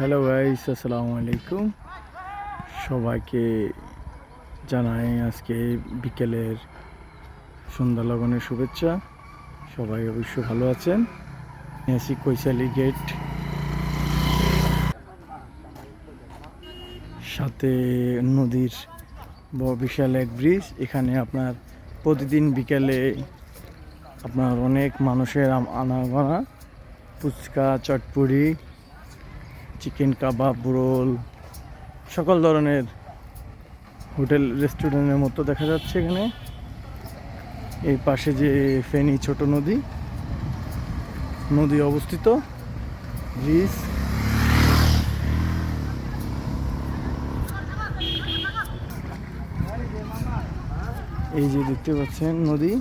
Hello guys, আসসালামু আলাইকুম। সবাইকে জানাই আজকে বিকেলের সন্ধ্যা লগনের শুভেচ্ছা। সবাই অবশ্যই ভালো আছেন। আছি কৈশালী গেট, সাথে নদীর বিশাল এক ব্রিজ। এখানে আপনার প্রতিদিন বিকেলে আপনার অনেক মানুষের আনাগোনা। ফুচকা, চটপুরি, চিকেন কাবাব, রোল, সকল ধরনের হোটেল রেস্টুরেন্টের মতো দেখা যাচ্ছে এখানে। এই পাশে যে ফেনী ছোট নদী অবস্থিত, ব্রিজ। এই যে দেখতে পাচ্ছেন নদী।